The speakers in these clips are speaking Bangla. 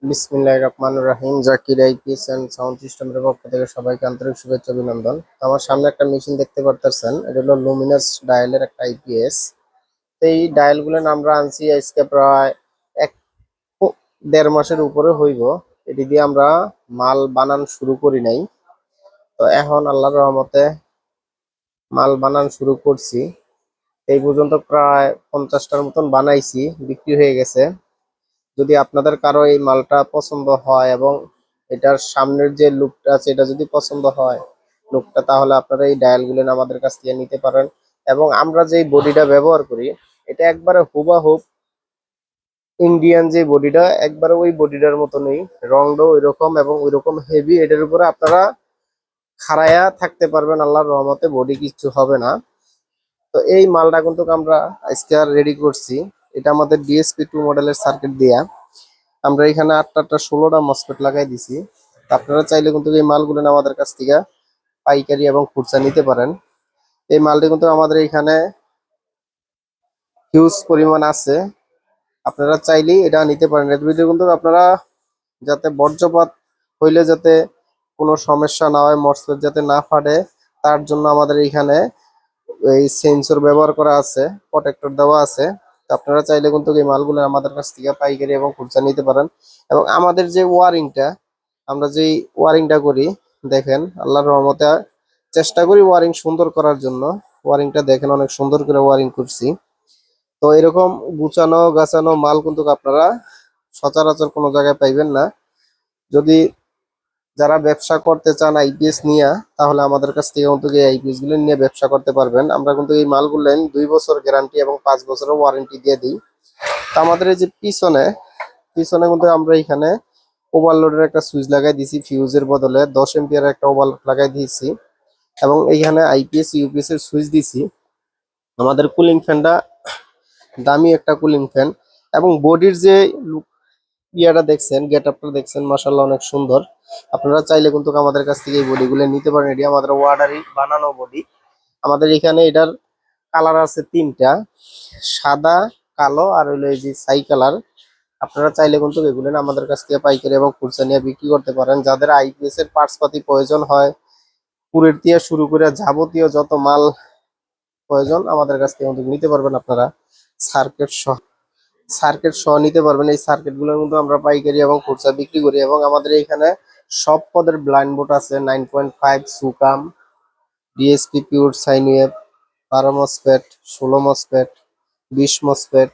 বিসমিল্লাহির রহমানির রহিম। জাকির আইপিএস এন্ড সাউন্ড সিস্টেমের পক্ষ থেকে সবাইকে আন্তরিক শুভেচ্ছা অভিনন্দন। আমার সামনে একটা মেশিন দেখতে পারতেছেন, এটা হলো লুমিনাস ডায়ালের একটা আইপিএস। এই ডায়ালগুলো আমরা আনছি আজকে প্রায় এক 1.5 মাসের উপরে হইব। এটি দিয়ে আমরা মাল বানান শুরু করি নাই, তো এখন আল্লাহর রহমতে মাল বানান শুরু করছি। এই পর্যন্ত প্রায় 50টার মতন বানাইছি, বিক্রি হয়ে গেছে। যদি আপনাদের কারো এই মালটা পছন্দ হয় এবং এটার সামনের যে লুকটা আছে এটা যদি পছন্দ হয় লুকটা, তাহলে আপনারা এই ডায়ালগুলো আমাদের কাছ থেকে নিতে পারেন। এবং আমরা যে বডিটা ব্যবহার করি এটা একবারে হুবাহুব ইন্ডিয়ান যে বডিটা, একবারে ওই বডিটার মতনই, রংটাও ওই রকম এবং ওই রকম হেভি। এটার উপরে আপনারা খাড়ায়া থাকতে পারবেন, আল্লাহর রহমতে বডি কিছু হবে না। তো এই মালটা কিন্তু আমরা আজকে রেডি করছি। এটা আমাদের ডিএসপি 2 মডেলের সার্কিট দিয়া আমরা এখানে 8টা 16টা মসফেট লাগাই দিছি। আপনারা চাইলে কিন্তু এই মালগুলো আমাদের কাছ থেকে পাইকারি এবং খুচরা নিতে পারেন। এই মালটি কিন্তু আমাদের এখানে হিউজ পরিমাণ আছে, আপনারা চাইলেই এটা নিতে পারেন। এর ভিতরে কিন্তু আপনারা যাতে বর্জ্যপাত হইলে যাতে কোনো সমস্যা না হয়, মসফেট যাতে না ফাটে, তার জন্য আমাদের এখানে এই সেন্সর ব্যবহার করা আছে, প্রোটেক্টর দেওয়া আছে। তো আপনারা চাইলে কিন্তু এই মালগুলো আমাদের কাছ থেকে পাইকারি এবং খুচরা নিতে পারেন। এবং আমাদের যে ওয়ারিংটা, আমরা যেই ওয়ারিংটা করি, দেখেন আল্লাহর রহমতে চেষ্টা করি ওয়ারিং সুন্দর করার জন্য। ওয়ারিংটা দেখেন অনেক সুন্দর করে ওয়ারিং করছি। তো এরকম গুছানো গাছানো মাল কিন্তু আপনারা সচরাচর কোনো জায়গায় পাইবেন না। যদি যারা ব্যবসা করতে চান আইপিএস নিয়ে, তাহলে আমাদের কাছ থেকে কিন্তু এই আইপিএস গুলো নিয়ে ব্যবসা করতে পারবেন। আমরা কিন্তু এই মালগুলো 2 বছর গ্যারান্টি এবং 5 বছরের ওয়ারেন্টি দিয়ে দিই। তো আমাদের এই যে পিছনে পিছনে কিন্তু আমরা এখানে ওভারলোডের একটা সুইচ লাগাই দিয়েছি, ফিউজের বদলে 10 এম্পিয়ার একটা ওভারলোড লাগাই দিয়েছি। এবং এইখানে আইপিএস ইউপিএস এর সুইচ দিছি। আমাদের কুলিং ফ্যানটা দামি একটা কুলিং ফ্যান। এবং বডির যে ইয়াটা দেখছেন, গেট আপটা দেখছেন, মাশাআল্লাহ অনেক সুন্দর। আপনারা চাইলে কিন্তু আমাদের কাছ থেকে এই বডিগুলো নিতে পারেন। এটি আমাদের ওয়ার্ডারি বানানো বডি। আমাদের এখানে এটার কালার আছে 3টা, সাদা, কালো আর হইলো এই যে ছাই কালার। আপনারা চাইলে কিন্তু এগুলো আমাদের কাছ থেকে পাইকারি এবং খুচরা নিয়ে বিক্রি করতে পারেন। যাদের আইপিএস এর পার্টস পাতি প্রয়োজন হয়, পুরের দিয়ে শুরু করে যাবতীয় যত মাল প্রয়োজন আমাদের কাছ থেকে কিন্তু নিতে পারবেন আপনারা। সার্কিট সহ নিতে পারবেন। এই সার্কিট গুলোর মধ্যে আমরা পাইকারি এবং খুচরা বিক্রি করি। এবং আমাদের এখানে সব পদের ব্লাইন্ড বোর্ড আছে, 9.5 Sukam, DSP pure sine wave, 12 MOSFET, 16 MOSFET, 20 MOSFET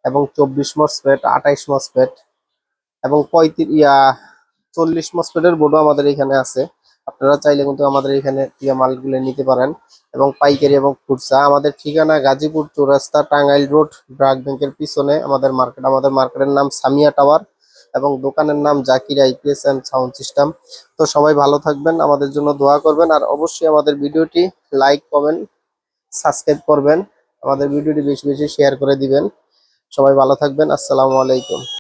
এবং 24 মসফেট, 28 মসফেট এবং 40 মসফেটের বোর্ডও আমাদের এখানে আছে। আপনারা চাইলে কিন্তু আমাদের এখানে মালগুলো নিতে পারেন। এবং পাইকারি এবং খুচরা আমাদের ঠিকানা গাজীপুর চৌরাস্তা, টাঙ্গাইল রোড, ব্র্যাক ব্যাংকের পিছনে আমাদের মার্কেট। আমাদের মার্কেটের নাম সামিয়া টাওয়ার এবং দোকানের নাম Zakir IPS and sound system. তো সবাই ভালো থাকবেন, আমাদের জন্য দোয়া করবেন, আর অবশ্যই আমাদের ভিডিওটি লাইক, কমেন্ট, সাবস্ক্রাইব করবেন। আমাদের ভিডিওটি বেশি বেশি শেয়ার করে দিবেন। সবাই ভালো থাকবেন। আসসালামু আলাইকুম।